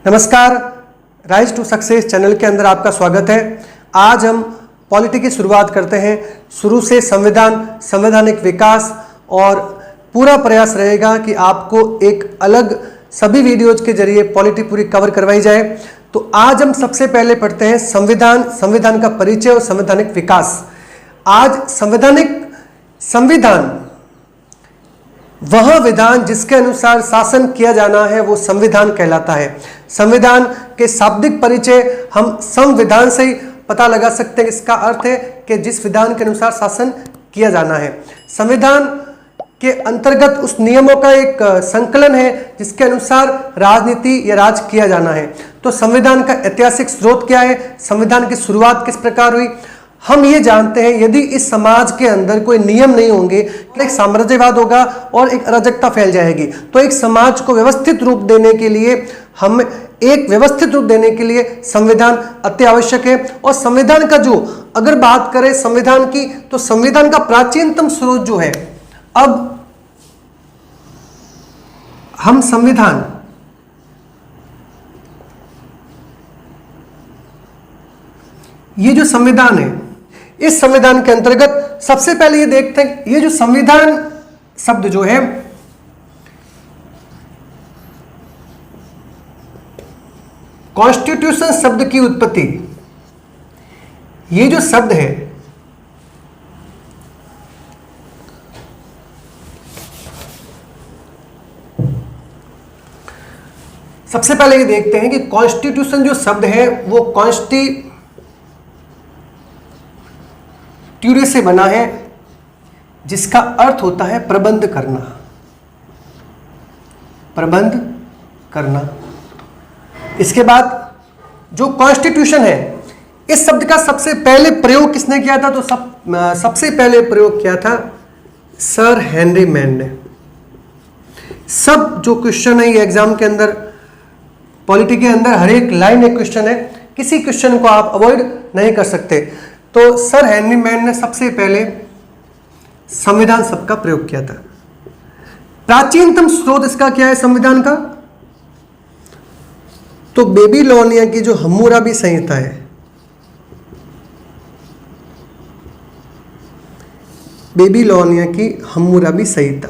नमस्कार, rise to success channel के अंदर आपका स्वागत है। आज हम पॉलिटी की शुरुआत करते हैं। शुरू से संविधान, संवैधानिक विकास और पूरा प्रयास रहेगा कि आपको एक अलग सभी वीडियोज के जरिए पॉलिटी पूरी कवर करवाई जाए। तो आज हम सबसे पहले पढ़ते हैं संविधान, संविधान का परिचय और संवैधानिक विकास। आज संविधान वह विधान जिसके अनुसार शासन किया जाना है वो संविधान कहलाता है। संविधान के शाब्दिक परिचय हम संविधान से ही पता लगा सकते हैं। इसका अर्थ है कि जिस विधान के अनुसार शासन किया जाना है। संविधान के अंतर्गत उस नियमों का एक संकलन है जिसके अनुसार राजनीति या राज किया जाना है। तो संविधान का ऐतिहासिक स्रोत क्या है, संविधान की शुरुआत किस प्रकार हुई, हम ये जानते हैं। यदि इस समाज के अंदर कोई नियम नहीं होंगे, एक साम्राज्यवाद होगा और एक अराजकता फैल जाएगी। तो एक समाज को व्यवस्थित रूप देने के लिए संविधान अति आवश्यक है। और संविधान का जो अगर बात करें संविधान की, तो संविधान का प्राचीनतम स्रोत जो है, अब हम संविधान ये जो संविधान है, इस संविधान के अंतर्गत सबसे पहले ये देखते हैं, ये जो संविधान शब्द जो है कॉन्स्टिट्यूशन शब्द की उत्पत्ति, ये जो शब्द है सबसे पहले ये देखते हैं कि कॉन्स्टिट्यूशन जो शब्द है वो कॉन्स्टिट्यूरे से बना है, जिसका अर्थ होता है प्रबंध करना। प्रबंध करना। इसके बाद जो कॉन्स्टिट्यूशन है, इस शब्द का सबसे पहले प्रयोग किसने किया था? तो सबसे पहले प्रयोग किया था सर हेनरी मैन ने। सब जो क्वेश्चन है ये एग्जाम के अंदर, पॉलिटी के अंदर हर एक लाइन एक क्वेश्चन है, किसी क्वेश्चन को आप अवॉइड नहीं कर सकते। तो सर हेनरी मैन ने सबसे पहले संविधान शब्द का प्रयोग किया था। प्राचीनतम स्रोत इसका क्या है संविधान का? तो बेबीलोनिया की जो हम्मुराबी संहिता है, बेबीलोनिया की हम्मुराबी संहिता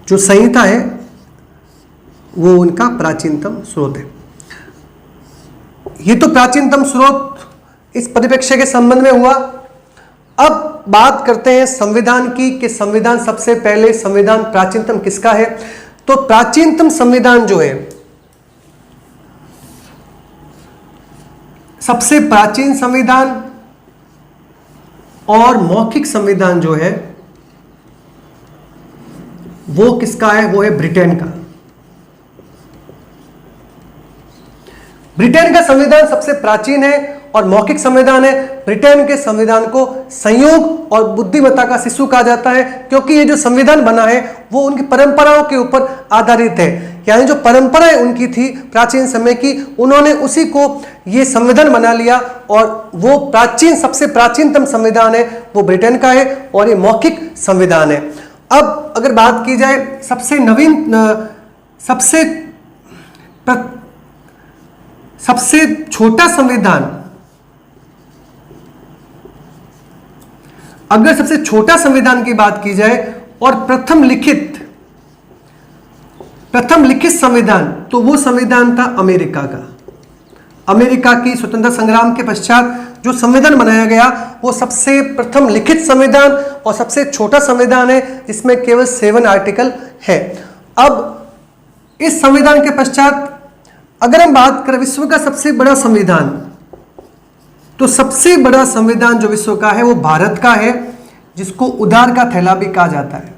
जो संहिता है वो उनका प्राचीनतम स्रोत है। ये तो प्राचीनतम स्रोत इस परिप्रेक्ष्य के संबंध में हुआ। अब बात करते हैं संविधान की कि संविधान सबसे पहले संविधान प्राचीनतम किसका है? तो प्राचीनतम संविधान जो है, सबसे प्राचीन संविधान और मौखिक संविधान जो है वो किसका है? वो है ब्रिटेन का। ब्रिटेन का संविधान सबसे प्राचीन है और मौखिक संविधान है। ब्रिटेन के संविधान को संयोग और बुद्धिमत्ता का शिशु कहा जाता है, क्योंकि ये जो संविधान बना है वो उनकी परंपराओं के ऊपर आधारित है। यानी जो परंपराएं उनकी थी प्राचीन समय की, उन्होंने उसी को ये संविधान बना लिया और वो सबसे प्राचीनतम संविधान है वो ब्रिटेन का है और ये मौखिक संविधान है। अब अगर बात की जाए सबसे छोटा संविधान, अगर सबसे छोटा संविधान की बात की जाए और प्रथम लिखित संविधान, तो वो संविधान था अमेरिका का। अमेरिका की स्वतंत्रता संग्राम के पश्चात जो संविधान बनाया गया वो सबसे प्रथम लिखित संविधान और सबसे छोटा संविधान है, जिसमें केवल 7 आर्टिकल है। अब इस संविधान के पश्चात अगर हम बात करें विश्व का सबसे बड़ा संविधान, तो सबसे बड़ा संविधान जो विश्व का है वो भारत का है, जिसको उधार का थैला भी कहा जाता है।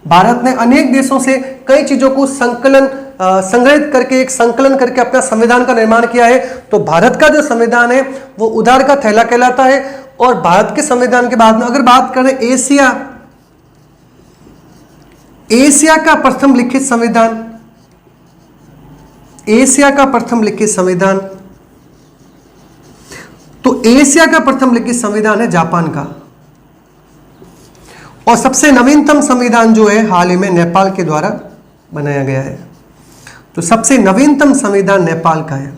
भारत ने अनेक देशों से कई चीजों को संग्रहित करके एक संकलन करके अपना संविधान का निर्माण किया है। तो भारत का जो संविधान है वो उधार का थैला कहलाता है। और भारत के संविधान के बाद में अगर बात करें एशिया का प्रथम लिखित संविधान, एशिया का प्रथम लिखित संविधान, तो एशिया का प्रथम लिखित संविधान है जापान का। और सबसे नवीनतम संविधान जो है हाल ही में नेपाल के द्वारा बनाया गया है। तो सबसे नवीनतम संविधान नेपाल का है।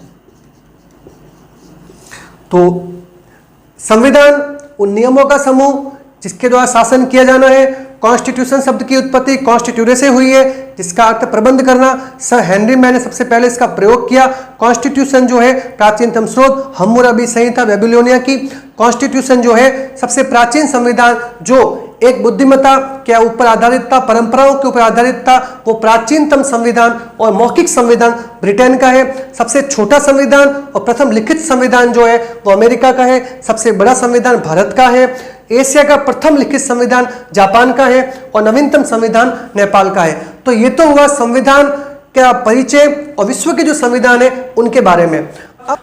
तो संविधान उन नियमों का समूह जिसके द्वारा शासन किया जाना है। कॉन्स्टिट्यूशन शब्द की उत्पत्ति कॉन्स्टिट्यूरे से हुई है, जिसका अर्थ प्रबंध करना। सर हेनरी मैन ने सबसे पहले इसका प्रयोग किया। कॉन्स्टिट्यूशन जो है प्राचीनतम स्रोत हम्मुरबी संहिता बेबीलोनिया की। कॉन्स्टिट्यूशन जो है सबसे प्राचीन संविधान जो एक बुद्धिमत्ता के ऊपर आधारित था, परंपराओं के ऊपर आधारित था, वो प्राचीनतम संविधान और मौखिक संविधान ब्रिटेन का है। सबसे छोटा संविधान और प्रथम लिखित संविधान जो है वो अमेरिका का है। सबसे बड़ा संविधान भारत का है। एशिया का प्रथम लिखित संविधान जापान का है और नवीनतम संविधान नेपाल का है। तो ये तो हुआ संविधान का परिचय और विश्व के जो संविधान है उनके बारे में। अब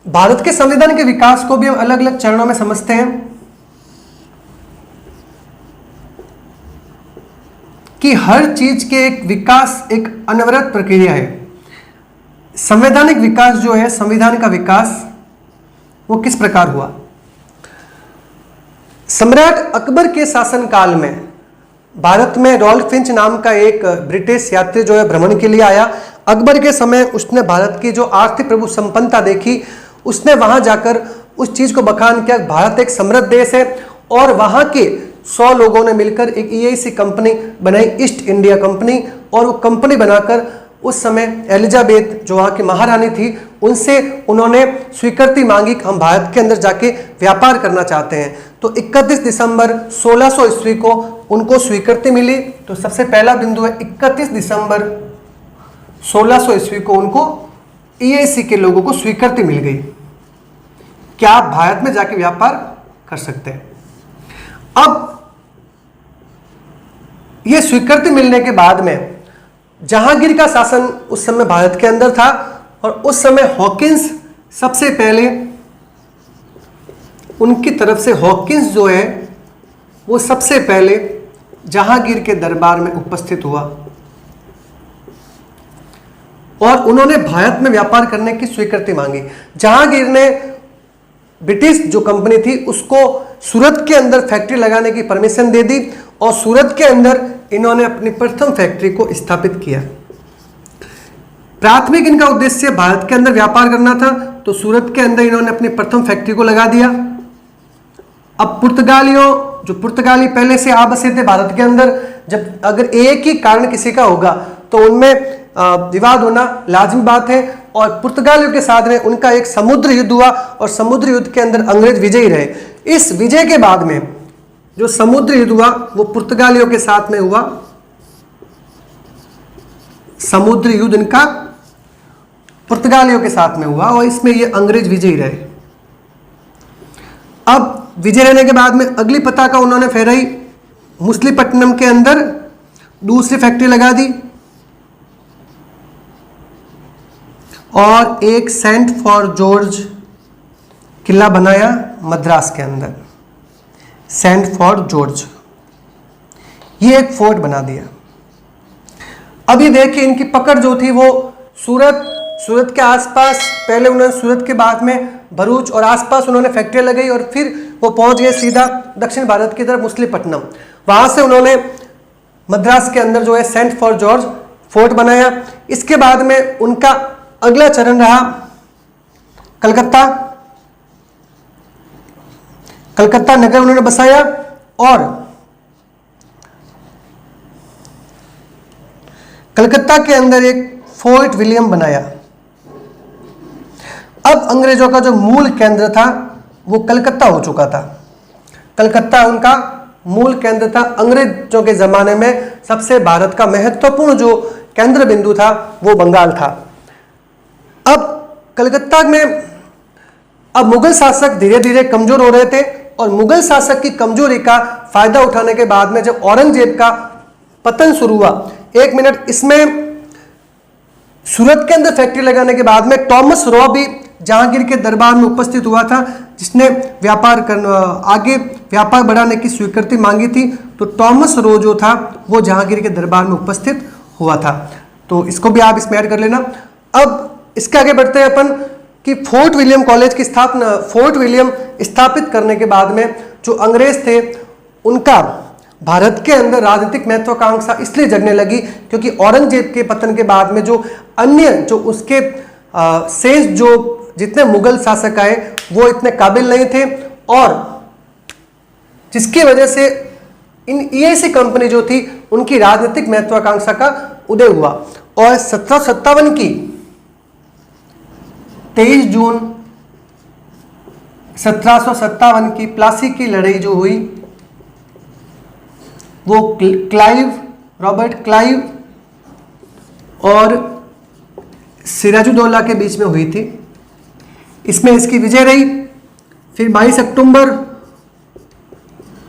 भारत के संविधान के विकास को भी हम अलग अलग चरणों में समझते हैं कि हर चीज के एक विकास एक अनवरत प्रक्रिया है। संवैधानिक विकास जो है, संविधान का विकास वो किस प्रकार हुआ। सम्राट अकबर के शासनकाल में भारत में रॉल्फ फिंच नाम का एक ब्रिटिश यात्री जो है भ्रमण के लिए आया। अकबर के समय उसने भारत की जो आर्थिक प्रभु संपन्नता देखी, उसने वहां जाकर उस चीज को बखान किया। भारत एक समृद्ध देश है और वहां के 100 लोगों ने मिलकर एक EIC कंपनी बनाई, ईस्ट इंडिया कंपनी। और वो कंपनी बनाकर उस समय एलिजाबेथ जो वहाँ की महारानी थी, उनसे उन्होंने स्वीकृति मांगी कि हम भारत के अंदर जाके व्यापार करना चाहते हैं। तो 31 दिसंबर 1600 ईस्वी को उनको स्वीकृति मिली। तो सबसे पहला बिंदु है 31 दिसंबर 1600 ईस्वी को उनको EIC के लोगों को स्वीकृति मिल गई, क्या आप भारत में जाके व्यापार कर सकते हैं। अब यह स्वीकृति मिलने के बाद में जहांगीर का शासन उस समय भारत के अंदर था और उस समय हॉकिंस सबसे पहले उनकी तरफ से हॉकिंस जो है वो सबसे पहले जहांगीर के दरबार में उपस्थित हुआ और उन्होंने भारत में व्यापार करने की स्वीकृति मांगी। जहांगीर ने ब्रिटिश जो कंपनी थी उसको सूरत के अंदर फैक्ट्री लगाने की परमिशन दे दी और सूरत के अंदर इन्होंने अपनी प्रथम फैक्ट्री को स्थापित किया। प्राथमिक इनका उद्देश्य भारत के अंदर व्यापार करना था, तो सूरत के अंदर इन्होंने अपनी प्रथम फैक्ट्री को लगा दिया। अब पुर्तगाली पहले से आ बसे थे भारत के अंदर। जब अगर एक ही कारण किसी का होगा तो उनमें विवाद होना लाजमी बात है। और पुर्तगालियों के साथ में उनका एक समुद्र युद्ध हुआ और समुद्र युद्ध के अंदर अंग्रेज विजयी रहे। इस विजय के बाद में जो समुद्र युद्ध हुआ वो पुर्तगालियों के साथ में हुआ। समुद्र युद्ध इनका पुर्तगालियों के साथ में हुआ और इसमें ये अंग्रेज विजयी रहे। अब विजय रहने के बाद में अगली पताका उन्होंने फहराई, मुसलीपट्टनम के अंदर दूसरी फैक्ट्री लगा दी और एक सेंट फॉर जॉर्ज किला बनाया मद्रास के अंदर। सेंट फॉर जॉर्ज ये एक फोर्ट बना दिया। अब ये देखिए इनकी पकड़ जो थी वो सूरत के आसपास, पहले उन्होंने सूरत के बाद में भरूच और आसपास उन्होंने फैक्ट्री लगाई और फिर वो पहुंच गए सीधा दक्षिण भारत की तरफ मुसलीपट्टनम। वहां से उन्होंने मद्रास के अंदर जो है सेंट फॉर जॉर्ज फोर्ट बनाया। इसके बाद में उनका अगला चरण रहा कलकत्ता नगर उन्होंने बसाया और कलकत्ता के अंदर एक फोर्ट विलियम बनाया। अब अंग्रेजों का जो मूल केंद्र था वो कलकत्ता हो चुका था। कलकत्ता उनका मूल केंद्र था। अंग्रेजों के ज़माने में सबसे भारत का महत्वपूर्ण जो केंद्र बिंदु था वो बंगाल था। अब कलकत्ता में अब मुगल शासक धीरे धीरे कमज़ोर हो रहे थे और मुगल शासक की कमजोरी का फायदा उठाने के बाद में जब औरंगजेब का पतन शुरू हुआ, एक मिनट, इसमें सूरत के अंदर फैक्ट्री लगाने के बाद में टॉमस रॉ भी जहांगीर के दरबार में उपस्थित हुआ था, जिसने आगे व्यापार बढ़ाने की स्वीकृति मांगी थी। तो टॉमस रॉ जो था वो जहांगीर के दरबार में उपस्थित हुआ था। तो इसको भी आप इसमें ऐड कर लेना। अब इसके आगे बढ़ते हैं अपन कि फोर्ट विलियम कॉलेज की स्थापना, फोर्ट विलियम स्थापित करने के बाद में जो अंग्रेज थे उनका भारत के अंदर राजनीतिक महत्वाकांक्षा इसलिए जगने लगी क्योंकि औरंगजेब के पतन के बाद में जो अन्य जो उसके शेष जो जितने मुगल शासक आए वो इतने काबिल नहीं थे, और जिसकी वजह से इन ईएसी कंपनी जो थी उनकी राजनीतिक महत्वाकांक्षा का उदय हुआ। और 1757 की 23 जून 1757 की प्लासी की लड़ाई जो हुई वो रॉबर्ट क्लाइव और सिराजुद्दौला के बीच में हुई थी। इसमें इसकी विजय रही। फिर 22 अक्टूबर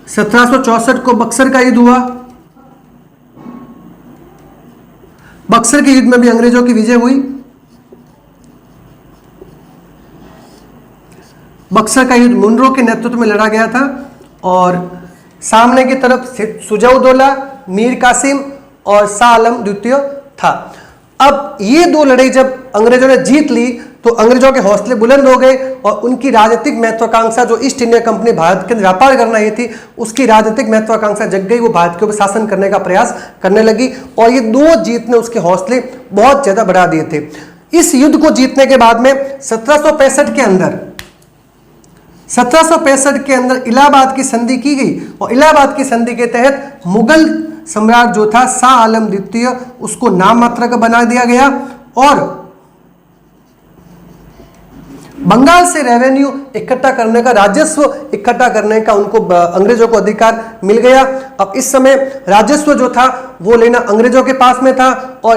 1764 को बक्सर का युद्ध हुआ। बक्सर के युद्ध में भी अंग्रेजों की विजय हुई। बक्सर का युद्ध मुनरो के नेतृत्व में लड़ा गया था और सामने की तरफ सुजाउद्दौला, मीर कासिम और शाह आलम द्वितीय था। अब ये दो लड़ाई जब अंग्रेजों ने जीत ली तो अंग्रेजों के हौसले बुलंद हो गए और उनकी राजनीतिक महत्वाकांक्षा जो ईस्ट इंडिया कंपनी भारत के अंदर व्यापार करना ही थी उसकी राजनीतिक महत्वाकांक्षा जग गई। वो भारत के ऊपर शासन करने का प्रयास करने लगी और ये दो जीत ने उसके हौसले बहुत ज्यादा बढ़ा दिए थे। इस युद्ध को जीतने के बाद में 1765 के अंदर इलाहाबाद की संधि की गई और इलाहाबाद की संधि के तहत मुगल सम्राट जो था शाह आलम द्वितीय उसको नाम मात्र का बना दिया गया और बंगाल से रेवेन्यू इकट्ठा करने का, राजस्व इकट्ठा करने का उनको अंग्रेजों को अधिकार मिल गया। अब इस समय राजस्व जो था वो लेना अंग्रेजों के पास में था और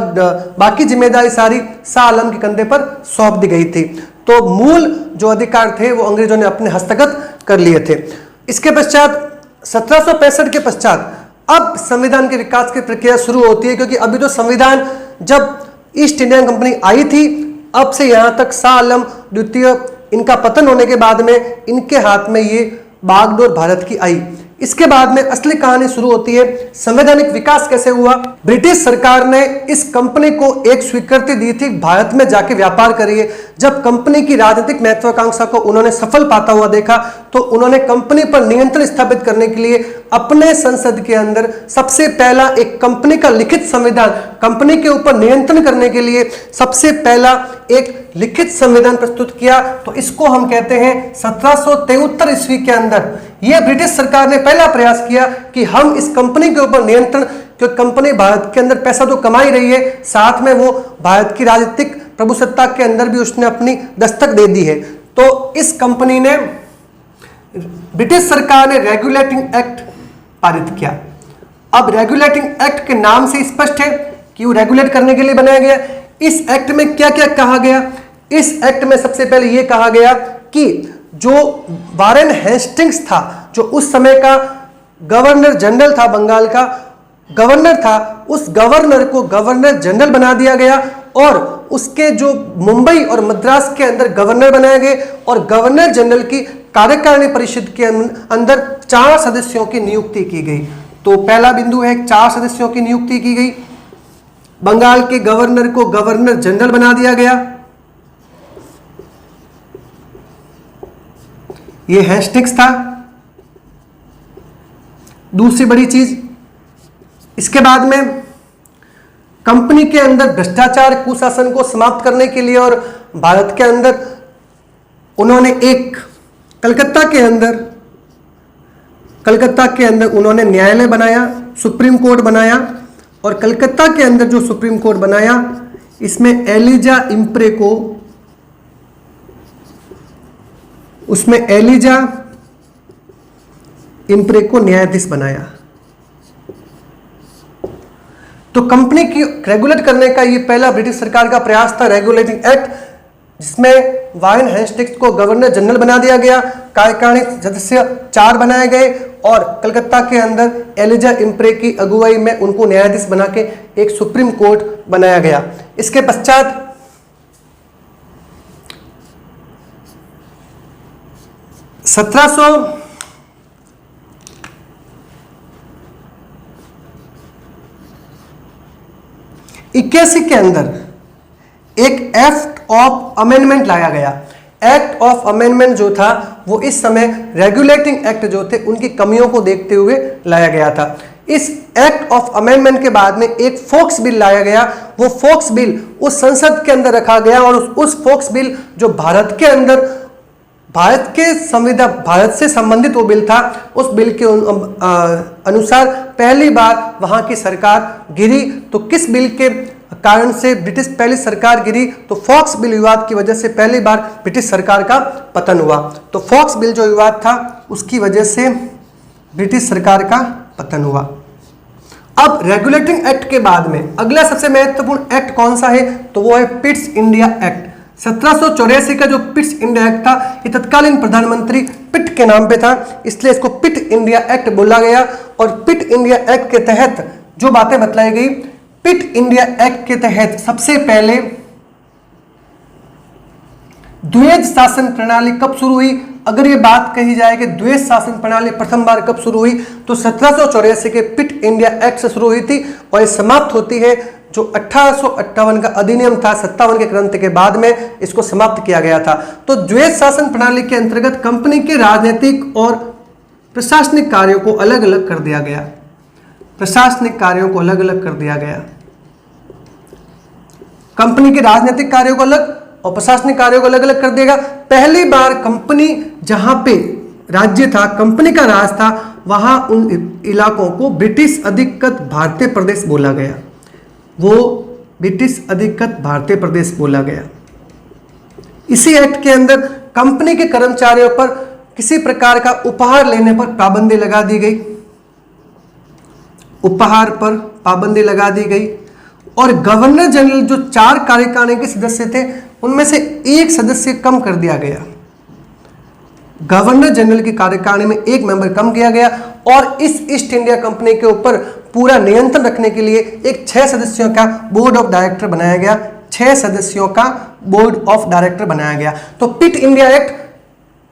बाकी जिम्मेदारी सारी शाह आलम के कंधे पर सौंप दी गई थी। तो मूल जो अधिकार थे वो अंग्रेजों ने अपने हस्तगत कर लिए थे। इसके पश्चात 1765 के पश्चात अब संविधान के विकास की प्रक्रिया शुरू होती है, क्योंकि अभी तो संविधान जब ईस्ट इंडिया कंपनी आई थी अब से यहाँ तक शाह आलम द्वितीय इनका पतन होने के बाद में इनके हाथ में ये बागडोर भारत की आई। इसके बाद में असली कहानी शुरू होती है। संवैधानिक विकास कैसे हुआ? ब्रिटिश सरकार ने इस कंपनी को एक स्वीकृति दी थी भारत में जाके व्यापार करिए। जब कंपनी की राजनीतिक महत्वाकांक्षा को उन्होंने सफल पाता हुआ देखा तो उन्होंने कंपनी पर नियंत्रण स्थापित करने के लिए अपने संसद के अंदर सबसे पहला एक कंपनी का लिखित संविधान, कंपनी के ऊपर नियंत्रण करने के लिए सबसे पहला एक लिखित संविधान प्रस्तुत किया। तो इसको हम कहते हैं 1773 ईस्वी के अंदर यह ब्रिटिश सरकार ने पहला प्रयास किया कि हम इस कंपनी के ऊपर नियंत्रण, क्योंकि कंपनी भारत के अंदर पैसा तो कमा ही रही है, साथ में वो भारत की राजनीतिक प्रभुसत्ता के अंदर भी उसने अपनी दस्तक दे दी है। तो इस कंपनी ने, ब्रिटिश सरकार ने रेगुलेटिंग एक्ट पारित किया। अब रेगुलेटिंग एक्ट के नाम से स्पष्ट है कि वो रेगुलेट करने के लिए बनाया गया। इस एक्ट में क्या क्या कहा गया? इस एक्ट में सबसे पहले यह कहा गया कि जो वारेन हेस्टिंग्स था, जो उस समय का गवर्नर जनरल था, बंगाल का गवर्नर था, उस गवर्नर को गवर्नर जनरल बना दिया गया और उसके जो मुंबई और मद्रास के अंदर गवर्नर बनाए गए और गवर्नर जनरल की कार्यकारिणी परिषद के अंदर 4 सदस्यों की नियुक्ति की गई। तो पहला बिंदु है 4 सदस्यों की नियुक्ति की गई। बंगाल के गवर्नर को गवर्नर जनरल बना दिया गया। यह हेस्टिंग्स था। दूसरी बड़ी चीज, इसके बाद में कंपनी के अंदर भ्रष्टाचार कुशासन को समाप्त करने के लिए और भारत के अंदर उन्होंने एक कलकत्ता के अंदर उन्होंने न्यायालय बनाया, सुप्रीम कोर्ट बनाया और कलकत्ता के अंदर जो सुप्रीम कोर्ट बनाया इसमें एलिजा इम्प्रे को न्यायाधीश बनाया। तो कंपनी की रेगुलेट करने का ये पहला ब्रिटिश सरकार का प्रयास था, रेगुलेटिंग एक्ट, जिसमें वारेन हेस्टिंग्स को गवर्नर जनरल बना दिया गया, कार्यकारिणी सदस्य 4 बनाए गए और कलकत्ता के अंदर एलिजा इम्प्रे की अगुवाई में उनको न्यायाधीश बना के एक सुप्रीम कोर्ट बनाया गया। इसके पश्चात 1781 के अंदर एक एक्ट ऑफ अमेंडमेंट लाया गया। एक्ट ऑफ अमेंडमेंट जो था वो इस समय रेगुलेटिंग एक्ट जो थे उनकी कमियों को देखते हुए लाया गया था। इस एक्ट ऑफ अमेंडमेंट के बाद में एक फोक्स बिल लाया गया। वो फोक्स बिल उस संसद के अंदर रखा गया और उस फोक्स बिल जो भारत के अंदर भारत के संविधान भारत से संबंधित वो बिल था, उस बिल के अनुसार पहली बार वहां की सरकार गिरी। तो किस बिल के कारण से ब्रिटिश पहली सरकार गिरी? तो फॉक्स बिल विवाद की वजह से पहली बार ब्रिटिश सरकार का पतन हुआ। तो फॉक्स बिल जो विवाद था उसकी वजह से ब्रिटिश सरकार का पतन हुआ। अब रेगुलेटिंग एक्ट के बाद में अगला सबसे महत्वपूर्ण एक्ट कौन सा है? तो वो है पिट्स इंडिया एक्ट। 1784 का जो पिट्स इंडिया एक्ट था, ये तत्कालीन प्रधानमंत्री पिट के नाम पे था, इसलिए इसको पिट इंडिया एक्ट बोला गया। और पिट इंडिया एक्ट के तहत जो बातें बतलाई गई, पिट इंडिया एक्ट के तहत सबसे पहले द्वैध शासन प्रणाली कब शुरू हुई? अगर ये बात कही जाए कि द्वैध शासन प्रणाली प्रथम बार कब शुरू हुई, तो 1784 के पिट इंडिया एक्ट से शुरू हुई थी और ये समाप्त होती है जो 1858 का अधिनियम था 57 के क्रांति के बाद में इसको समाप्त किया गया था। तो द्वैध शासन प्रणाली के अंतर्गत कंपनी के राजनीतिक और प्रशासनिक कार्यों को अलग अलग कर दिया गया। प्रशासनिक कार्यों को अलग अलग कर दिया गया। कंपनी के राजनीतिक कार्यों को अलग और प्रशासनिक कार्यों को अलग अलग कर दिया गया। पहली बार कंपनी जहां पे राज्य था, कंपनी का राज था, वहां उन इलाकों को ब्रिटिश अधिकृत भारतीय प्रदेश बोला गया। वो ब्रिटिश अधिकृत भारतीय प्रदेश बोला गया। इसी एक्ट के अंदर कंपनी के कर्मचारियों पर किसी प्रकार का उपहार लेने पर पाबंदी लगा दी गई। उपहार पर पाबंदी लगा दी गई। और गवर्नर जनरल जो 4 कार्यकारिणी के सदस्य थे, उनमें से एक सदस्य कम कर दिया गया। गवर्नर जनरल की कार्यकारिणी में एक मेंबर कम किया गया और इस ईस्ट इंडिया कंपनी के ऊपर पूरा नियंत्रण रखने के लिए एक 6 सदस्यों का बोर्ड ऑफ डायरेक्टर बनाया गया। 6 सदस्यों का बोर्ड ऑफ डायरेक्टर बनाया गया। तो पिट इंडिया एक्ट,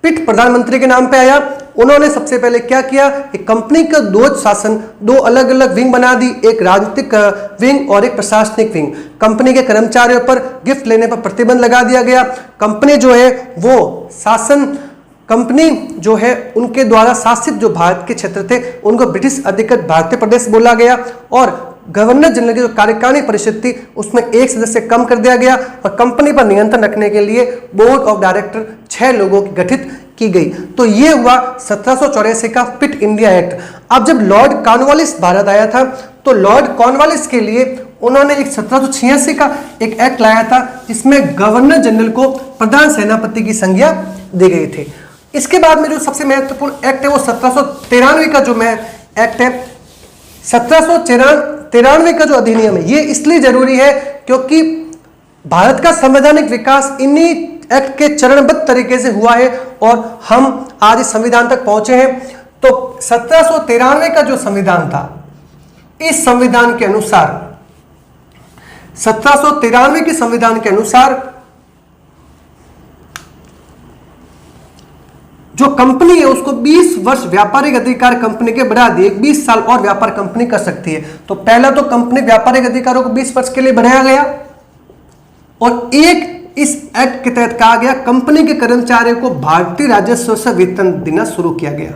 पिट प्रधानमंत्री के नाम पे आया। उन्होंने सबसे पहले क्या किया, एक कंपनी का द्वैध शासन, 2 अलग अलग विंग बना दी, एक राजनीतिक विंग और एक प्रशासनिक विंग। कंपनी के कर्मचारियों पर गिफ्ट लेने पर प्रतिबंध लगा दिया गया। कंपनी जो है वो शासन, कंपनी जो है उनके द्वारा शासित जो भारत के क्षेत्र थे उनको ब्रिटिश अधिकृत भारतीय प्रदेश बोला गया। और गवर्नर जनरल की जो कार्यकारिणी परिषद थी उसमें एक सदस्य कम कर दिया गया और कंपनी पर नियंत्रण रखने के लिए बोर्ड ऑफ डायरेक्टर 6 लोगों की गठित की गई। तो ये हुआ 1784 का पिट इंडिया एक्ट। अब जब लॉर्ड कॉर्नवालिस भारत आया था तो लॉर्ड कॉर्नवालिस के लिए उन्होंने एक 1786 का एक एक्ट लाया था जिसमें गवर्नर जनरल को प्रधान सेनापति की संज्ञा दी गई थी। इसके बाद में जो सबसे महत्वपूर्ण एक्ट है वो 1793 का जो एक्ट है। 1793 का जो अधिनियम है ये इसलिए जरूरी है क्योंकि भारत का संवैधानिक विकास इन्हीं एक्ट के चरणबद्ध तरीके से हुआ है और हम आज इस संविधान तक पहुंचे हैं। तो 1793 का जो संविधान था, इस संविधान के अनुसार 1793 के संविधान के अनुसार जो कंपनी है उसको 20 वर्ष व्यापारिक अधिकार कंपनी के बढ़ा दिए, 20 साल और व्यापार कंपनी कर सकती है। तो पहला तो कंपनी व्यापारिक अधिकारों को 20 वर्ष के लिए बढ़ाया गया और एक इस एक्ट के तहत कहा गया कंपनी के कर्मचारियों को भारतीय राजस्व से वेतन देना शुरू किया गया।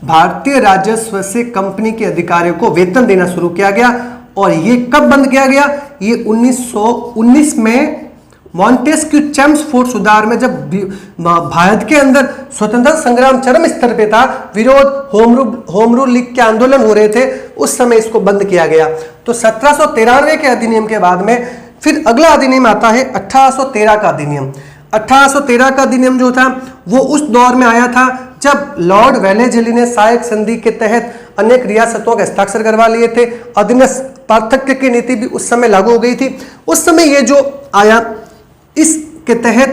भारतीय राजस्व से कंपनी के अधिकारियों को वेतन देना शुरू किया गया। और ये कब बंद किया गया? ये 1919 में मॉन्टेस्क्यू चेम्सफोर्ड सुधार में जब भारत के अंदर स्वतंत्रता संग्राम चरम स्तर पे था, विरोध होम रूल लीग के आंदोलन हो रहे थे, उस समय इसको बंद किया गया। तो 1793 के अधिनियम के बाद में फिर अगला अधिनियम आता है 1813 का अधिनियम। 1813 का अधिनियम जो था वो उस दौर में आया था जब लॉर्ड वेलेस्ली ने सहायक संधि के तहत अनेक रियासतों के हस्ताक्षर करवा लिए थे। अधीनस्थ पार्थक्य की नीति भी उस समय लागू हो गई थी। उस समय ये जो आया, इसके तहत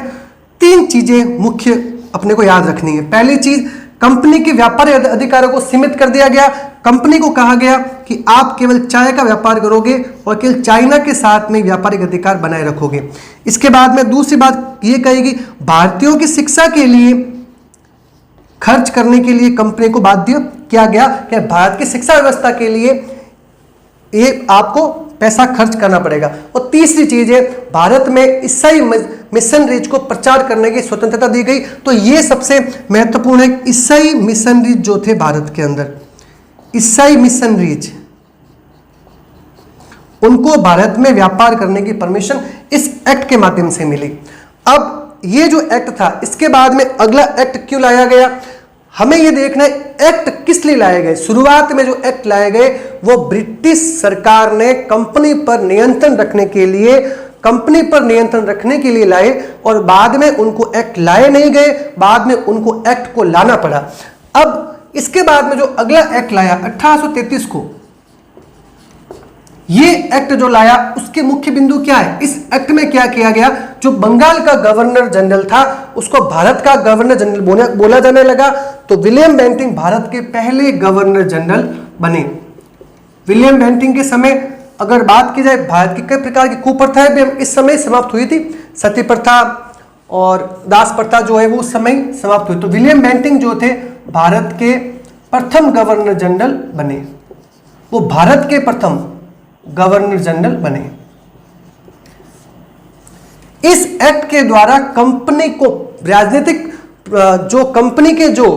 3 चीजें मुख्य अपने को याद रखनी है। पहली चीज, कंपनी के व्यापारिक अधिकारों को सीमित कर दिया गया। कंपनी को कहा गया कि आप केवल चाय का व्यापार करोगे और केवल चाइना के साथ में व्यापारिक अधिकार बनाए रखोगे। इसके बाद में दूसरी बात ये कहेगी, भारतीयों की शिक्षा के लिए खर्च करने के लिए कंपनी को बाध्य किया गया कि भारत की शिक्षा व्यवस्था के लिए ये आपको पैसा खर्च करना पड़ेगा। और तीसरी चीज है, भारत में ईसाई मिशनरीज को प्रचार करने की स्वतंत्रता दी गई। तो ये सबसे महत्वपूर्ण है। ईसाई मिशनरीज जो थे भारत के अंदर, ईसाई मिशनरीज, उनको भारत में व्यापार करने की परमिशन इस एक्ट के माध्यम से मिली। अब ये जो एक्ट था, इसके बाद में अगला एक्ट क्यों लाया गया, हमें ये देखना है एक्ट किस लिए लाए गए। शुरुआत में जो एक्ट लाए गए वो ब्रिटिश सरकार ने कंपनी पर नियंत्रण रखने के लिए लाए, और बाद में उनको एक्ट लाए नहीं गए, बाद में उनको एक्ट को लाना पड़ा। अब इसके बाद में जो अगला एक्ट लाया 1833 को, ये एक्ट जो लाया उसके मुख्य बिंदु क्या है। इस एक्ट में क्या किया गया, जो बंगाल का गवर्नर जनरल था उसको भारत का गवर्नर जनरल बोला जाने लगा। तो विलियम बेंटिंक भारत के पहले गवर्नर जनरल बने। विलियम बेंटिंक के समय अगर बात की जाए, भारत की कई प्रकार की कुप्रथाएं भी इस समय समाप्त हुई थी। सती प्रथा और दास प्रथा जो है वो उस समय समाप्त हुई। तो विलियम बेंटिंक जो थे भारत के प्रथम गवर्नर जनरल बने, वो भारत के प्रथम गवर्नर जनरल बने। इस एक्ट के द्वारा कंपनी को राजनीतिक जो कंपनी के जो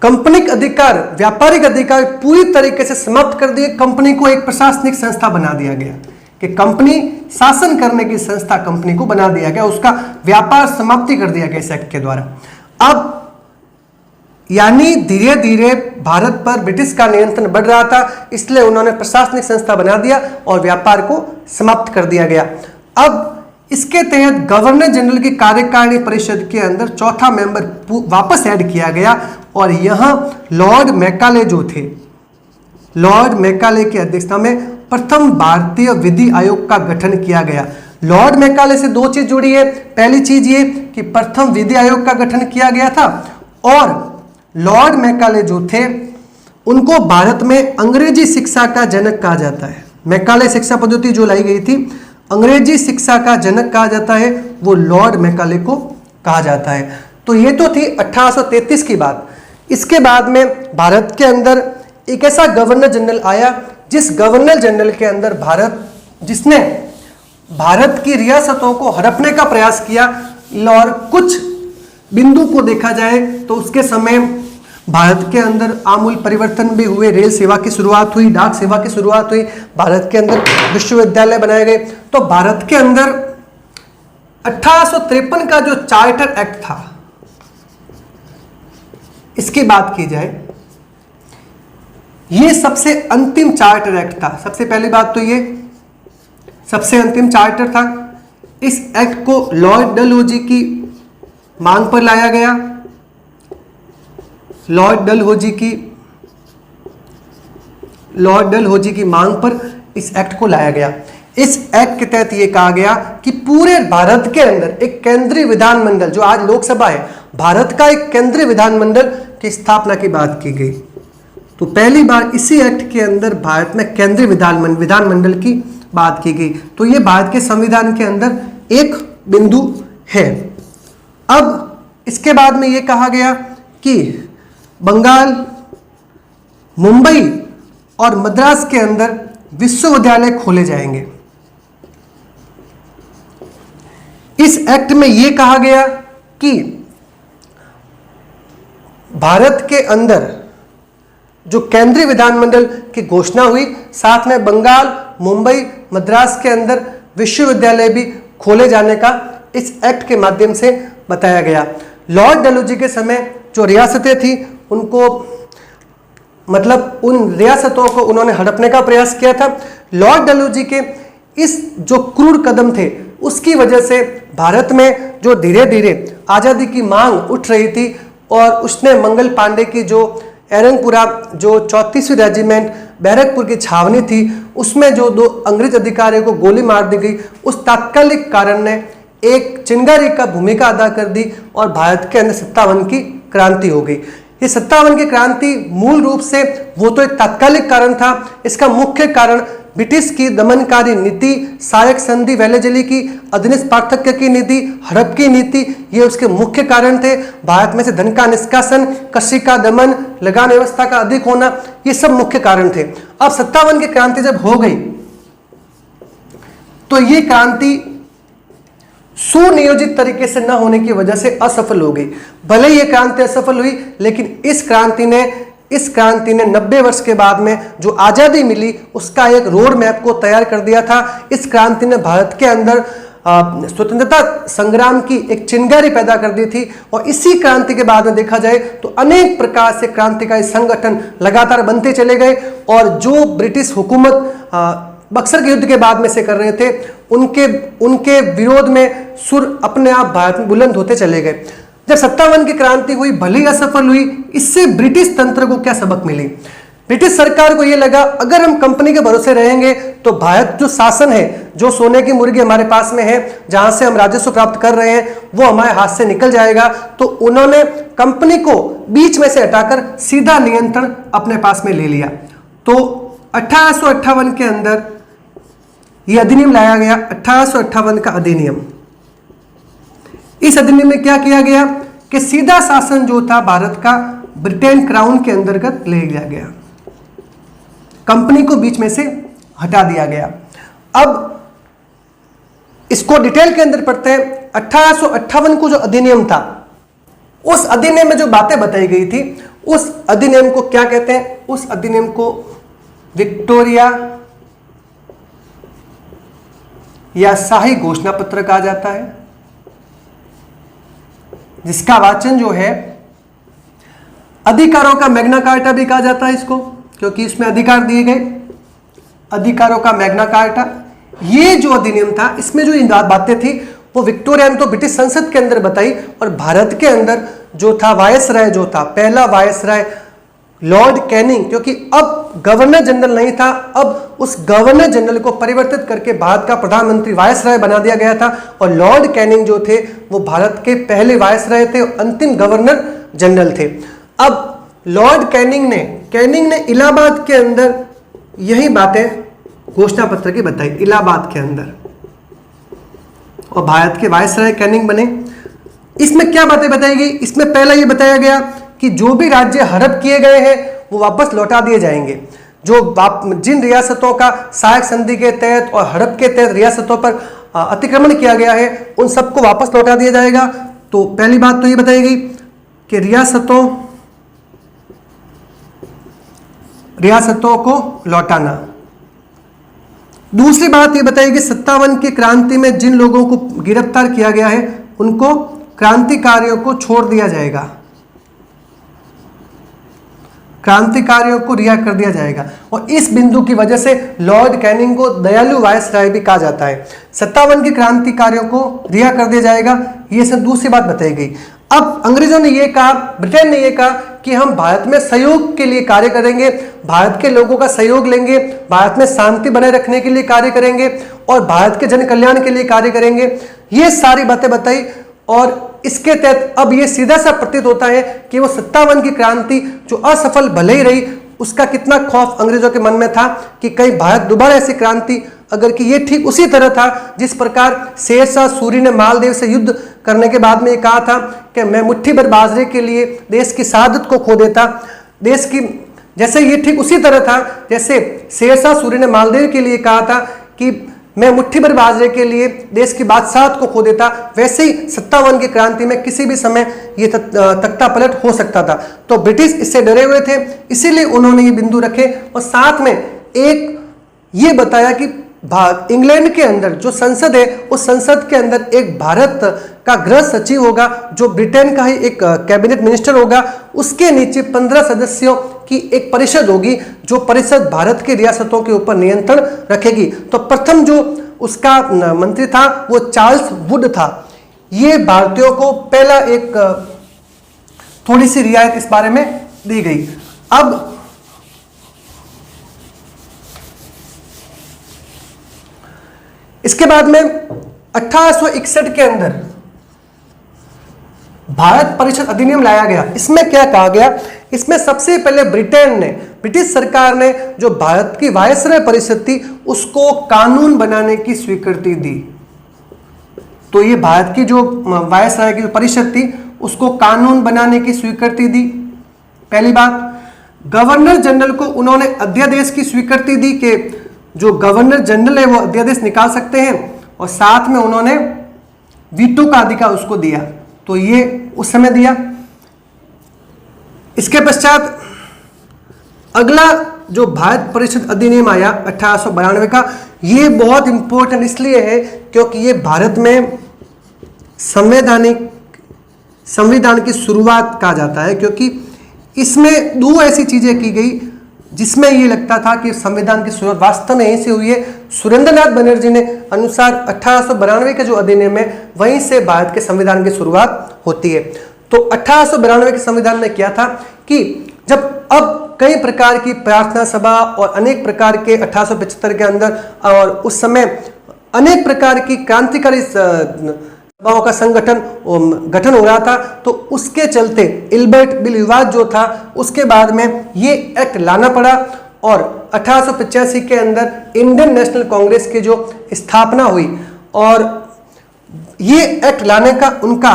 कंपनिक अधिकार, व्यापारिक अधिकार पूरी तरीके से समाप्त कर दिए। कंपनी को एक प्रशासनिक संस्था बना दिया गया कि कंपनी शासन करने की संस्था कंपनी को बना दिया गया, उसका व्यापार समाप्ति कर दिया गया इस एक्ट के द्वारा। अब यानी धीरे धीरे भारत पर ब्रिटिश का नियंत्रण बढ़ रहा था, इसलिए उन्होंने प्रशासनिक संस्था बना दिया और व्यापार को समाप्त कर दिया गया। अब इसके तहत गवर्नर जनरल की कार्यकारिणी परिषद के अंदर चौथा मेंबर वापस ऐड किया गया, और यहां लॉर्ड मैकाले जो थे, लॉर्ड मैकाले की अध्यक्षता में प्रथम भारतीय विधि आयोग का गठन किया गया। लॉर्ड मैकाले से दो चीज जुड़ी है। पहली चीज ये कि प्रथम विधि आयोग का गठन किया गया था, और लॉर्ड मैकाले जो थे उनको भारत में अंग्रेजी शिक्षा का जनक कहा जाता है। मैकाले शिक्षा पद्धति जो लाई गई थी, अंग्रेजी शिक्षा का जनक कहा जाता है, वो लॉर्ड मैकाले को कहा जाता है। तो ये तो थी 1833 की बात। इसके बाद में भारत के अंदर एक ऐसा गवर्नर जनरल आया, जिस गवर्नर जनरल के अंदर जिसने भारत की रियासतों को हड़पने का प्रयास किया। और कुछ बिंदु को देखा जाए तो उसके समय भारत के अंदर आमूल परिवर्तन भी हुए। रेल सेवा की शुरुआत हुई, डाक सेवा की शुरुआत हुई, भारत के अंदर विश्वविद्यालय बनाए गए। तो भारत के अंदर 1853 का जो चार्टर एक्ट था, इसकी बात की जाए, ये सबसे अंतिम चार्टर एक्ट था। सबसे पहली बात तो ये सबसे अंतिम चार्टर था। इस एक्ट को लॉर्ड डलहौजी की मांग पर लाया गया। लॉर्ड डलहौजी की मांग पर इस एक्ट को लाया गया। इस एक्ट के तहत यह कहा गया कि पूरे भारत के अंदर एक केंद्रीय विधानमंडल, जो आज लोकसभा है, भारत का एक केंद्रीय विधानमंडल की स्थापना की बात की गई। तो पहली बार इसी एक्ट के अंदर भारत में केंद्रीय विधानमंडल की बात की गई। तो यह भारत के संविधान के अंदर एक बिंदु है। अब इसके बाद में यह कहा गया कि बंगाल, मुंबई और मद्रास के अंदर विश्वविद्यालय खोले जाएंगे। इस एक्ट में यह कहा गया कि भारत के अंदर जो केंद्रीय विधानमंडल की घोषणा हुई, साथ में बंगाल, मुंबई, मद्रास के अंदर विश्वविद्यालय भी खोले जाने का इस एक्ट के माध्यम से बताया गया। लॉर्ड डलहौजी के समय जो रियासतें थी उनको, मतलब उन रियासतों को उन्होंने हड़पने का प्रयास किया था। लॉर्ड डलहौजी के इस जो क्रूर कदम थे उसकी वजह से भारत में जो धीरे धीरे आज़ादी की मांग उठ रही थी, और उसने मंगल पांडे की जो एरंगपुरा जो 34वीं रेजिमेंट बैरकपुर की छावनी थी, उसमें जो 2 अंग्रेज अधिकारियों को गोली मार दी गई, उस तात्कालिक कारण ने एक चिंगारी का भूमिका अदा कर दी और भारत के अंदर 57 की क्रांति हो गई। ये 57 की क्रांति मूल रूप से वो तो एक तात्कालिक कारण था, इसका मुख्य कारण ब्रिटिश की दमनकारी नीति, सहायक संधि वेलेजली की, अधिनिष्ठ पार्थक्य की नीति, हड़प की नीति, ये उसके मुख्य कारण थे। भारत में से धन का निष्कासन, कृषि का दमन, लगान व्यवस्था का अधिक होना, ये सब मुख्य कारण थे। अब 57 की क्रांति जब हो गई तो ये क्रांति सुनियोजित तरीके से न होने की वजह से असफल हो गई। भले ये क्रांति असफल हुई, लेकिन इस क्रांति ने 90 वर्ष के बाद में जो आजादी मिली उसका एक रोड मैप को तैयार कर दिया था। इस क्रांति ने भारत के अंदर स्वतंत्रता संग्राम की एक चिंगारी पैदा कर दी थी। और इसी क्रांति के बाद में देखा जाए तो अनेक प्रकार से क्रांतिकारी संगठन लगातार बनते चले गए, और जो ब्रिटिश हुकूमत बक्सर के युद्ध के बाद में से कर रहे थे, उनके विरोध में सुर अपने आप भारत में बुलंद होते चले गए। जब 57 की क्रांति हुई, भले ही असफल हुई, इससे ब्रिटिश तंत्र को क्या सबक मिली? ब्रिटिश सरकार को यह लगा अगर हम कंपनी के भरोसे रहेंगे तो भारत जो शासन है, जो सोने की मुर्गी हमारे पास में है, जहां से हम राजस्व प्राप्त कर रहे हैं, वो हमारे हाथ से निकल जाएगा। तो उन्होंने कंपनी को बीच में से हटाकर सीधा नियंत्रण अपने पास में ले लिया। तो 1858 के अंदर यह अधिनियम लाया गया, 1858 का अधिनियम। इस अधिनियम में क्या किया गया कि सीधा शासन जो था भारत का ब्रिटेन क्राउन के अंतर्गत ले लिया गया, कंपनी को बीच में से हटा दिया गया। अब इसको डिटेल के अंदर पढ़ते हैं। 1858 को जो अधिनियम था, उस अधिनियम में जो बातें बताई गई थी, उस अधिनियम को क्या कहते हैं? उस अधिनियम को विक्टोरिया या शाही घोषणा पत्र कहा जाता है, जिसका वाचन जो है अधिकारों का मैग्ना कार्टा भी कहा जाता है इसको, क्योंकि इसमें अधिकार दिए गए, अधिकारों का मैग्ना कार्टा। ये जो अधिनियम था, इसमें जो बातें थी वो विक्टोरिया तो ब्रिटिश संसद के अंदर बताई, और भारत के अंदर जो था वायसराय, जो था पहला वायसराय लॉर्ड कैनिंग, क्योंकि अब गवर्नर जनरल नहीं था, अब उस गवर्नर जनरल को परिवर्तित करके भारत का प्रधानमंत्री वायसराय बना दिया गया था। और लॉर्ड कैनिंग जो थे वो भारत के पहले वायसराय थे, अंतिम गवर्नर जनरल थे। अब लॉर्ड कैनिंग ने इलाहाबाद के अंदर यही बातें घोषणा पत्र की बताई, इलाहाबाद के अंदर, और भारत के वायसराय कैनिंग बने। इसमें क्या बातें बताई गई? इसमें पहला ये बताया गया कि जो भी राज्य हड़प किए गए हैं वो वापस लौटा दिए जाएंगे। जिन रियासतों का सहायक संधि के तहत और हड़प के तहत रियासतों पर अतिक्रमण किया गया है, उन सबको वापस लौटा दिया जाएगा। तो पहली बात तो ये बताई गई कि रियासतों को लौटाना। दूसरी बात ये बताई कि 57 की क्रांति में जिन लोगों को गिरफ्तार किया गया है, उनको क्रांतिकारियों को छोड़ दिया जाएगा, क्रांतिकारियों को रिहा कर दिया जाएगा। और इस बिंदु की वजह से लॉर्ड कैनिंग को दयालु वायसराय भी कहा जाता है। 57 के क्रांतिकारियों को रिहा कर दिया जाएगा, ये सब दूसरी बात बताई गई। अब अंग्रेजों ने ये कहा, ब्रिटेन ने ये कहा कि हम भारत में सहयोग के लिए कार्य करेंगे, भारत के लोगों का सहयोग लेंगे, भारत में शांति बनाए रखने के लिए कार्य करेंगे, और भारत के जन कल्याण के लिए कार्य करेंगे। ये सारी बातें बताई, और इसके तहत अब ये सीधा सा प्रतीत होता है कि वो 57 की क्रांति जो असफल भले ही रही, उसका कितना खौफ अंग्रेजों के मन में था कि कहीं भारत दोबारा ऐसी क्रांति अगर कि ये ठीक उसी तरह था जिस प्रकार शेरशाह सूरी ने मालदीव से युद्ध करने के बाद में ये कहा था कि मैं मुट्ठी भर बाजरे के लिए देश की शहादत को खो देता, देश की, जैसे ये ठीक उसी तरह था जैसे शेरशाह सूरी ने मालदीव के लिए कहा था कि मैं मुट्ठी भर बाजरे के लिए देश की बादशाहत को खो देता, वैसे ही 57 की क्रांति में किसी भी समय ये तख्ता पलट हो सकता था। तो ब्रिटिश इससे डरे हुए थे, इसीलिए उन्होंने ये बिंदु रखे, और साथ में एक ये बताया कि इंग्लैंड के अंदर जो संसद है, उस संसद के अंदर एक भारत का गृह सचिव होगा, जो ब्रिटेन का ही एक कैबिनेट मिनिस्टर होगा, उसके नीचे 15 सदस्यों की एक परिषद होगी, जो परिषद भारत की रियासतों के ऊपर नियंत्रण रखेगी। तो प्रथम जो उसका मंत्री था वो चार्ल्स वुड था। ये भारतीयों को पहला एक थोड़ी सी रियायत इस बारे में दी गई। अब इसके बाद में 1861 के अंदर भारत परिषद अधिनियम लाया गया। इसमें क्या कहा गया, इसमें सबसे पहले ब्रिटेन ने, ब्रिटिश सरकार ने जो भारत की वायसराय परिषद थी उसको कानून बनाने की स्वीकृति दी। तो ये भारत की जो वायसराय की परिषद थी उसको कानून बनाने की स्वीकृति दी। पहली बात, गवर्नर जनरल को उन्होंने अध्यादेश की स्वीकृति दी कि जो गवर्नर जनरल है वो अध्यादेश निकाल सकते हैं, और साथ में उन्होंने वीटो का अधिकार उसको दिया। तो ये उस समय दिया। इसके पश्चात अगला जो भारत परिषद अधिनियम आया 1892 का, ये बहुत इंपॉर्टेंट इसलिए है क्योंकि ये भारत में संविधान की शुरुआत कहा जाता है, क्योंकि इसमें दो ऐसी चीजें की गई जिसमें ये लगता था कि संविधान की शुरुआत वास्तव में यहीं से हुई है। सुरेंद्रनाथ बनर्जी ने अनुसार 1892 का जो अधिनियम है वहीं से भारत के संविधान की शुरुआत होती है। तो 1892 के संविधान में क्या था कि जब अब कई प्रकार की प्रार्थना सभा और अनेक प्रकार के 1875 के अंदर और उस समय अनेक प्रकार की क्रांतिकारी सभाओं का गठन हो रहा था, तो उसके चलते इल्बर्ट बिल विवाद जो था उसके बाद में ये एक्ट लाना पड़ा, और 1885 के अंदर इंडियन नेशनल कांग्रेस की जो स्थापना हुई, और ये एक्ट लाने का उनका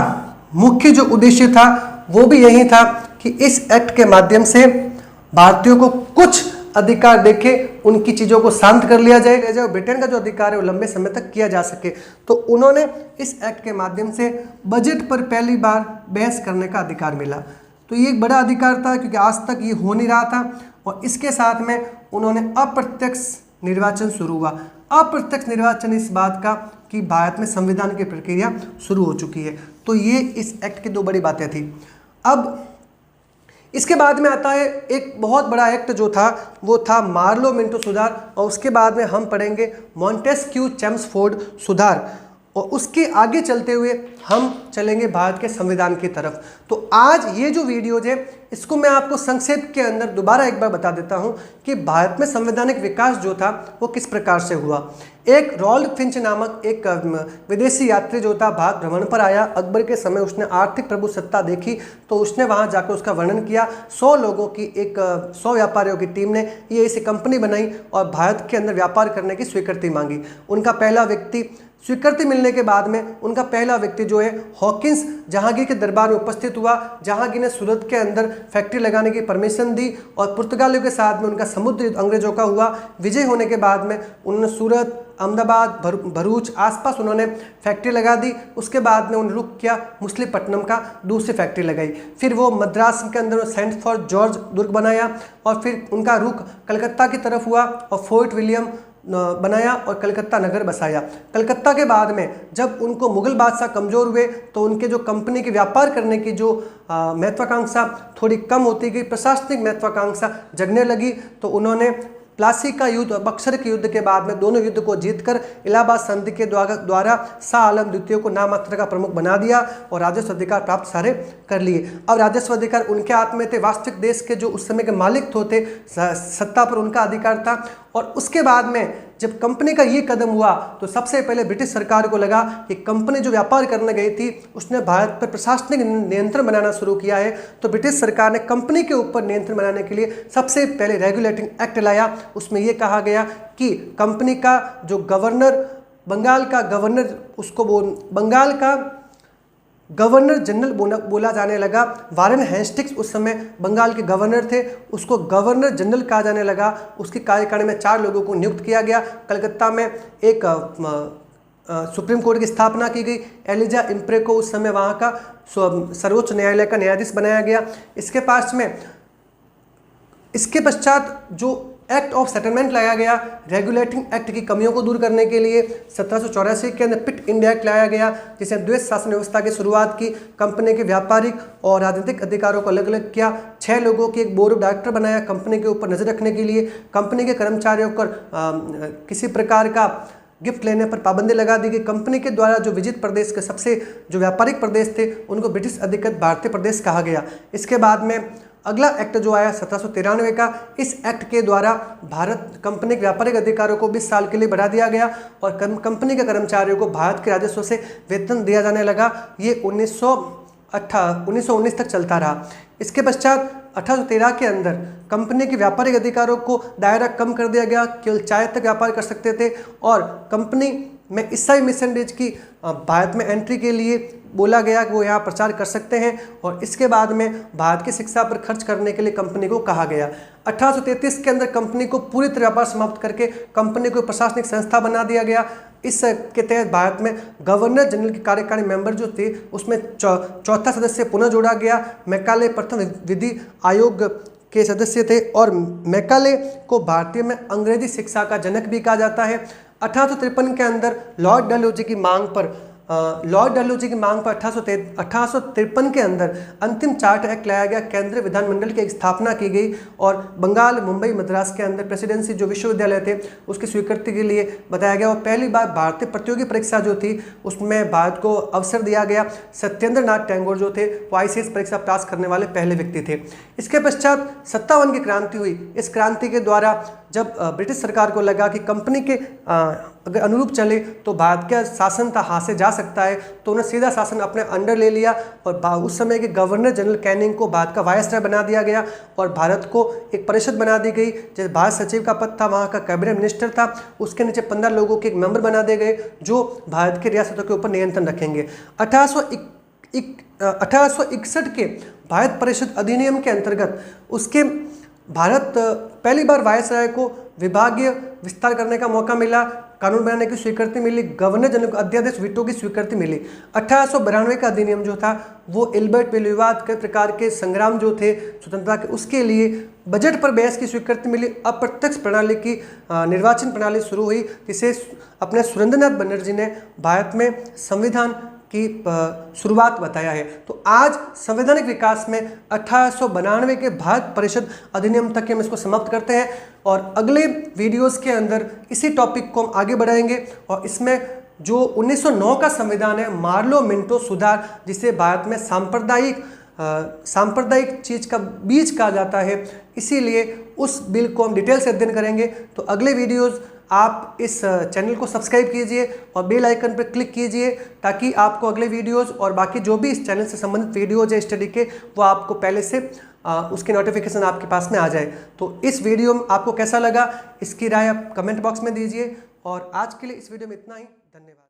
मुख्य जो उद्देश्य था वो भी यही था कि इस एक्ट के माध्यम से भारतीयों को कुछ अधिकार देके उनकी चीज़ों को शांत कर लिया जाए, ब्रिटेन का जो अधिकार है वो लंबे समय तक किया जा सके। तो उन्होंने इस एक्ट के माध्यम से बजट पर पहली बार बहस करने का अधिकार मिला। तो ये एक बड़ा अधिकार था क्योंकि आज तक ये हो नहीं रहा था, और इसके साथ में उन्होंने अप्रत्यक्ष निर्वाचन शुरू हुआ। अप्रत्यक्ष निर्वाचन इस बात का कि भारत में संविधान की प्रक्रिया शुरू हो चुकी है। तो ये इस एक्ट की दो बड़ी बातें थी। अब इसके बाद में आता है एक बहुत बड़ा एक्ट जो था वो था मार्लो मिंटो सुधार, और उसके बाद में हम पढ़ेंगे मॉन्टेस्क्यू चेम्सफोर्ड सुधार, और उसके आगे चलते हुए हम चलेंगे भारत के संविधान की तरफ। तो आज ये जो वीडियोज है इसको मैं आपको संक्षेप के अंदर दोबारा एक बार बता देता हूँ कि भारत में संवैधानिक विकास जो था वो किस प्रकार से हुआ। एक रॉल्ड फिंच नामक एक विदेशी यात्री जो था भारत भ्रमण पर आया। अकबर के समय उसने आर्थिक प्रभुसत्ता देखी, तो उसने वहाँ जाकर उसका वर्णन किया। 100 लोगों की 100 व्यापारियों की टीम ने ये ऐसी कंपनी बनाई और भारत के अंदर व्यापार करने की स्वीकृति मांगी। उनका पहला व्यक्ति, स्वीकृति मिलने के बाद में उनका पहला व्यक्ति जो है हॉकिंस जहांगीर के दरबार में उपस्थित हुआ। जहांगीर ने सूरत के अंदर फैक्ट्री लगाने की परमिशन दी, और पुर्तगालियों के साथ में उनका समुद्र युद्ध अंग्रेजों का हुआ। विजय होने के बाद में उन्होंने सूरत, अहमदाबाद, भरूच आसपास उन्होंने फैक्ट्री लगा दी। उसके बाद में उन्होंने रुख किया मछलीपट्टनम का, दूसरी फैक्ट्री लगाई। फिर वो मद्रास के अंदर सेंट फॉर जॉर्ज दुर्ग बनाया, और फिर उनका रुख कलकत्ता की तरफ हुआ और फोर्ट विलियम बनाया और कलकत्ता नगर बसाया। कलकत्ता के बाद में जब उनको मुगल बादशाह कमज़ोर हुए तो उनके जो कंपनी के व्यापार करने की जो महत्वाकांक्षा थोड़ी कम होती गई, प्रशासनिक महत्वाकांक्षा जगने लगी, तो उन्होंने प्लासी का युद्ध और बक्सर के युद्ध के बाद में दोनों युद्ध को जीतकर इलाहाबाद संधि के द्वारा शाह आलम द्वितीय को नाममात्र का प्रमुख बना दिया और राजस्व अधिकार प्राप्त सारे कर लिए। अब राजस्व अधिकार उनके हाथ में थे, वास्तविक देश के जो उस समय के मालिक थे, सत्ता पर उनका अधिकार था। और उसके बाद में जब कंपनी का ये कदम हुआ तो सबसे पहले ब्रिटिश सरकार को लगा कि कंपनी जो व्यापार करने गई थी उसने भारत पर प्रशासनिक नियंत्रण बनाना शुरू किया है। तो ब्रिटिश सरकार ने कंपनी के ऊपर नियंत्रण बनाने के लिए सबसे पहले रेगुलेटिंग एक्ट लाया। उसमें यह कहा गया कि कंपनी का जो गवर्नर, बंगाल का गवर्नर, उसको बंगाल का गवर्नर जनरल बोला जाने लगा। वारेन हेस्टिंग्स उस समय बंगाल के गवर्नर थे, उसको गवर्नर जनरल कहा जाने लगा। उसकी कार्यकारिणी में 4 लोगों को नियुक्त किया गया। कलकत्ता में एक सुप्रीम कोर्ट की स्थापना की गई। एलिजा इम्प्रे को उस समय वहाँ का सर्वोच्च न्यायालय का न्यायाधीश बनाया गया। इसके पश्चात जो एक्ट ऑफ सेटलमेंट लाया गया, रेगुलेटिंग एक्ट की कमियों को दूर करने के लिए 1784 के अंदर पिट इंडिया एक्ट लाया गया, जिसने द्वैत शासन व्यवस्था की शुरुआत की। कंपनी के व्यापारिक और राजनीतिक अधिकारों को अलग अलग किया। 6 लोगों की एक बोर्ड ऑफ डायरेक्टर बनाया कंपनी के ऊपर नजर रखने के लिए। कंपनी के कर्मचारियों पर किसी प्रकार का गिफ्ट लेने पर पाबंदी लगा दी गई। कंपनी के द्वारा जो विजित प्रदेश के सबसे जो व्यापारिक प्रदेश थे उनको ब्रिटिश अधिकृत भारतीय प्रदेश कहा गया। इसके बाद में अगला एक्ट जो आया 1793 का, इस एक्ट के द्वारा भारत कंपनी के व्यापारिक अधिकारों को 20 साल के लिए बढ़ा दिया गया और कंपनी के कर्मचारियों को भारत के राजस्व से वेतन दिया जाने लगा। ये 1900 1919 तक चलता रहा। इसके पश्चात 1813 के अंदर कंपनी के व्यापारिक अधिकारों को दायरा कम कर दिया गया, केवल चाय तक व्यापार कर सकते थे और कंपनी में ईसाई मिशनरीज की भारत में एंट्री के लिए बोला गया कि वो यहाँ प्रचार कर सकते हैं और इसके बाद में भारत की शिक्षा पर खर्च करने के लिए कंपनी को कहा गया। 1833 के अंदर कंपनी को पूरी तरह व्यापार समाप्त करके कंपनी को प्रशासनिक संस्था बना दिया गया। इस के तहत भारत में गवर्नर जनरल के कार्यकारी मेंबर जो थे उसमें चौथा सदस्य पुनः जोड़ा गया। मैकाले प्रथम विधि आयोग के सदस्य थे और मैकाले को भारतीय में अंग्रेजी शिक्षा का जनक भी कहा जाता है। 1853 के अंदर लॉर्ड डलहौजी की मांग पर 1853 के अंदर अंतिम चार्टर एक्ट लाया गया, केंद्रीय विधानमंडल की स्थापना की गई और बंगाल, मुंबई, मद्रास के अंदर प्रेसिडेंसी जो विश्वविद्यालय थे उसकी स्वीकृति के लिए बताया गया और पहली बार भारतीय प्रतियोगी परीक्षा जो थी उसमें भारत को अवसर दिया गया। सत्येंद्र नाथ टैगोर जो थे वो ICS परीक्षा पास करने वाले पहले व्यक्ति थे। इसके पश्चात 57 की क्रांति हुई। इस क्रांति के द्वारा जब ब्रिटिश सरकार को लगा कि कंपनी के अगर अनुरूप चले तो भारत का शासन था हाथ से जा सकता है, तो उन्हें सीधा शासन अपने अंडर ले लिया और उस समय के गवर्नर जनरल कैनिंग को भारत का वायसराय बना दिया गया और भारत को एक परिषद बना दी गई। जैसे भारत सचिव का पद था, वहाँ का कैबिनेट मिनिस्टर था, उसके नीचे 15 लोगों के एक मेंबर बना दिए गए जो भारत के रियासतों के ऊपर नियंत्रण रखेंगे। 1861 के भारत परिषद अधिनियम के अंतर्गत उसके भारत पहली बार वायसराय को विभागीय विस्तार करने का मौका मिला, कानून बनाने की स्वीकृति मिली, गवर्नर जनरल को अध्यादेश वीटो की स्वीकृति मिली। 1892 का अधिनियम जो था वो एल्बर्ट बेल विवाद के प्रकार के संग्राम जो थे स्वतंत्रता के, उसके लिए बजट पर बहस की स्वीकृति मिली। अप्रत्यक्ष प्रणाली की निर्वाचन प्रणाली शुरू हुई जिसे अपने सुरेंद्रनाथ बनर्जी ने भारत में संविधान की शुरुआत बताया है। तो आज संवैधानिक विकास में 1892 के भारत परिषद अधिनियम तक हम इसको समाप्त करते हैं और अगले वीडियोस के अंदर इसी टॉपिक को हम आगे बढ़ाएंगे और इसमें जो 1909 का संविधान है मार्लो मिंटो सुधार, जिसे भारत में सांप्रदायिक चीज का बीज कहा जाता है, इसीलिए उस बिल को हम डिटेल से अध्ययन करेंगे। तो अगले वीडियोज़ आप इस चैनल को सब्सक्राइब कीजिए और बेल आइकन पर क्लिक कीजिए ताकि आपको अगले वीडियोस और बाकी जो भी इस चैनल से संबंधित वीडियोज है स्टडी के वो आपको पहले से उसकी नोटिफिकेशन आपके पास में आ जाए। तो इस वीडियो में आपको कैसा लगा इसकी राय आप कमेंट बॉक्स में दीजिए और आज के लिए इस वीडियो में इतना ही। धन्यवाद।